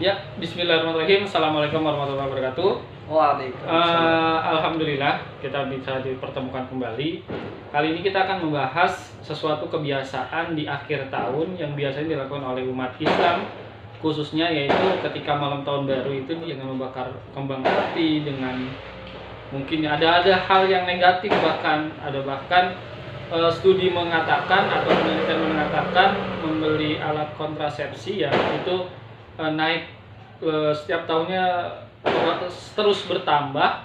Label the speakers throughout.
Speaker 1: Ya, bismillahirrahmanirrahim. Assalamualaikum warahmatullahi wabarakatuh.
Speaker 2: Waalaikumsalam.
Speaker 1: Alhamdulillah kita bisa dipertemukan kembali. Kali ini kita akan membahas sesuatu kebiasaan di akhir tahun yang biasanya dilakukan oleh umat Islam, khususnya yaitu ketika malam tahun baru itu dengan membakar kembang api, dengan mungkin ada hal yang negatif, bahkan studi mengatakan atau penelitian mengatakan membeli alat kontrasepsi ya itu naik setiap tahunnya terus bertambah.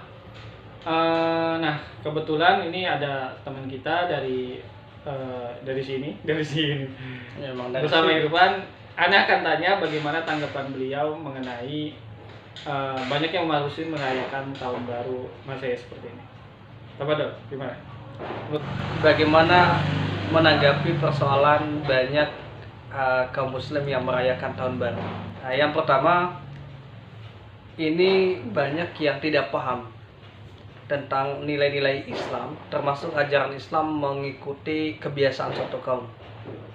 Speaker 1: Nah, kebetulan ini ada teman kita dari sini
Speaker 2: Ya, emang dari
Speaker 1: bersama
Speaker 2: sini.
Speaker 1: Irfan. Ana akan tanya bagaimana tanggapan beliau mengenai banyak yang masih merayakan tahun baru Masehi seperti ini. Apa dong? Gimana?
Speaker 2: Bagaimana menanggapi persoalan banyak kaum muslim yang merayakan tahun baru? Nah, yang pertama, ini banyak yang tidak paham tentang nilai-nilai Islam, termasuk ajaran Islam mengikuti kebiasaan suatu kaum.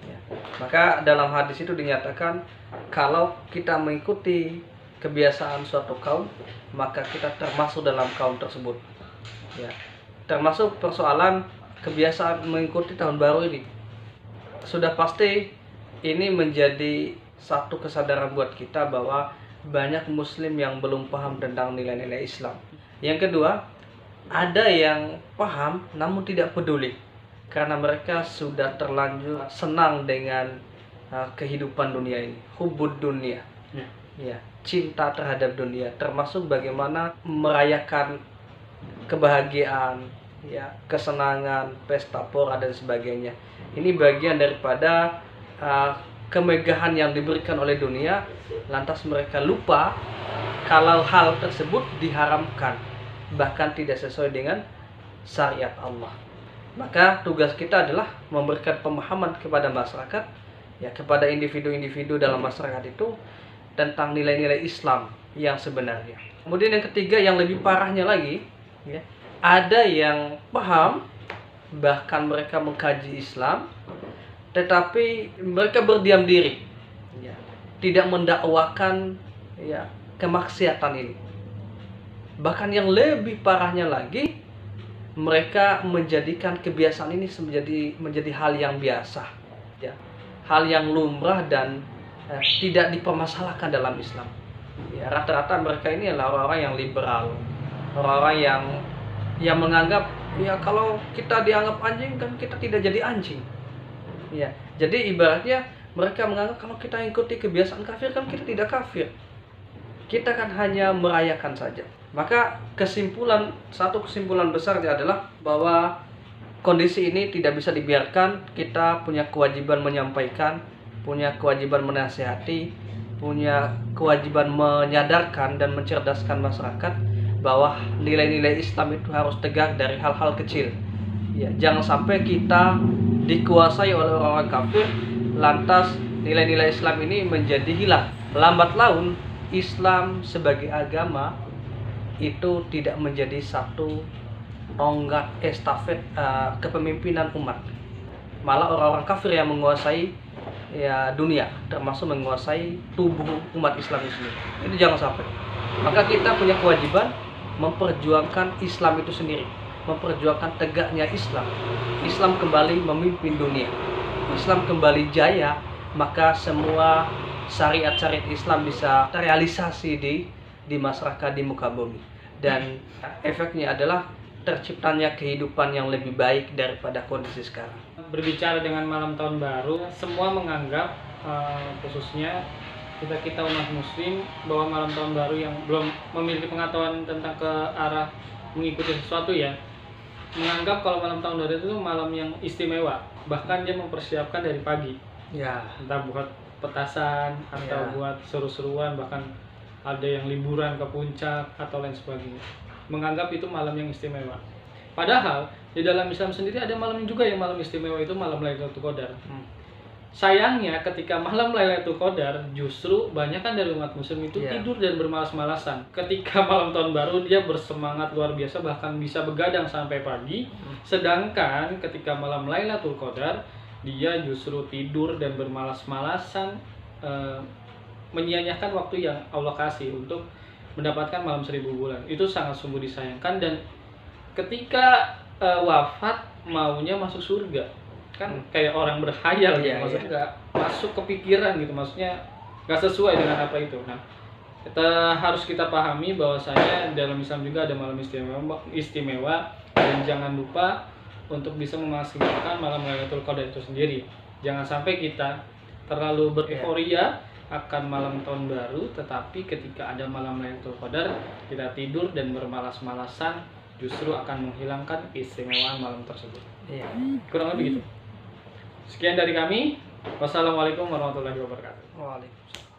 Speaker 2: Ya. Maka dalam hadis itu dinyatakan kalau kita mengikuti kebiasaan suatu kaum, maka kita termasuk dalam kaum tersebut. Ya. Termasuk persoalan kebiasaan mengikuti tahun baru ini. Sudah pasti ini menjadi satu kesadaran buat kita bahwa banyak muslim yang belum paham tentang nilai-nilai Islam. Yang kedua, ada yang paham namun tidak peduli karena mereka sudah terlanjur senang dengan kehidupan dunia ini, hubbud dunia. Ya, cinta terhadap dunia, termasuk bagaimana merayakan kebahagiaan, ya, kesenangan, pesta pora dan sebagainya. Ini bagian daripada kemegahan yang diberikan oleh dunia, lantas mereka lupa kalau hal tersebut diharamkan, bahkan tidak sesuai dengan syariat Allah. Maka tugas kita adalah memberikan pemahaman kepada masyarakat, ya, kepada individu-individu dalam masyarakat itu tentang nilai-nilai Islam yang sebenarnya. Kemudian yang ketiga, yang lebih parahnya lagi, ya, ada yang paham, bahkan mereka mengkaji Islam, tetapi mereka berdiam diri, ya, tidak mendakwakan, ya, kemaksiatan ini. Bahkan yang lebih parahnya lagi, mereka menjadikan kebiasaan ini menjadi hal yang biasa, ya, hal yang lumrah dan tidak dipermasalahkan dalam Islam. Ya, rata-rata mereka ini adalah orang-orang yang liberal, orang-orang yang menganggap, ya, kalau kita dianggap anjing kan kita tidak jadi anjing. Ya, jadi ibaratnya mereka menganggap kalau kita ikuti kebiasaan kafir kan kita tidak kafir. Kita kan hanya merayakan saja. Maka satu kesimpulan besarnya adalah bahwa kondisi ini tidak bisa dibiarkan. Kita punya kewajiban menyampaikan, punya kewajiban menasihati, punya kewajiban menyadarkan dan mencerdaskan masyarakat bahwa nilai-nilai Islam itu harus tegak dari hal-hal kecil. Ya, jangan sampai kita dikuasai oleh orang-orang kafir, lantas nilai-nilai Islam ini menjadi hilang. Lambat laun Islam sebagai agama itu tidak menjadi satu tonggak estafet kepemimpinan umat. Malah orang-orang kafir yang menguasai, ya, dunia, termasuk menguasai tubuh umat Islam itu sendiri. Itu jangan sampai. Maka kita punya kewajiban memperjuangkan Islam itu sendiri, memperjuangkan tegaknya Islam. Islam kembali memimpin dunia, Islam kembali jaya, maka semua syariat-syariat Islam bisa terrealisasi di masyarakat, di muka bumi. Dan efeknya adalah terciptanya kehidupan yang lebih baik daripada kondisi sekarang.
Speaker 1: Berbicara dengan malam tahun baru, semua menganggap khususnya kita umat muslim bahwa malam tahun baru yang belum memiliki pengetahuan tentang ke arah mengikuti sesuatu, ya, menganggap kalau malam tahun baru itu malam yang istimewa. Bahkan dia mempersiapkan dari pagi,
Speaker 2: Ya,
Speaker 1: entah buat petasan atau
Speaker 2: Ya.
Speaker 1: buat seru-seruan, bahkan ada yang liburan ke puncak atau lain sebagainya, menganggap itu malam yang istimewa. Padahal di dalam Islam sendiri ada malam juga yang malam istimewa, itu malam Lailatul Qadar. Sayangnya ketika malam Lailatul Qadar justru banyak kan dari umat muslim itu
Speaker 2: Ya.
Speaker 1: tidur dan bermalas-malasan. Ketika malam tahun baru dia bersemangat luar biasa, bahkan bisa begadang sampai pagi. Sedangkan ketika malam Lailatul Qadar dia justru tidur dan bermalas-malasan, menyia-nyiakan waktu yang Allah kasih untuk mendapatkan malam 1000 bulan. Itu sangat sungguh disayangkan. Dan ketika wafat maunya masuk surga, kan kayak orang berhayal gitu,
Speaker 2: Iya,
Speaker 1: maksudnya nggak masuk kepikiran gitu, maksudnya nggak sesuai dengan apa itu. Nah, kita pahami bahwasanya dalam Islam juga ada malam istimewa, dan jangan lupa untuk bisa memaksimalkan malam Lailatul Qadar itu sendiri. Jangan sampai kita terlalu bereforia akan malam tahun baru, tetapi ketika ada malam Lailatul Qadar kita tidur dan bermalas-malasan, justru akan menghilangkan keistimewaan malam tersebut.
Speaker 2: Iya.
Speaker 1: Kurang lebih gitu. Sekian dari kami. Wassalamualaikum warahmatullahi wabarakatuh.
Speaker 2: Waalaikumsalam.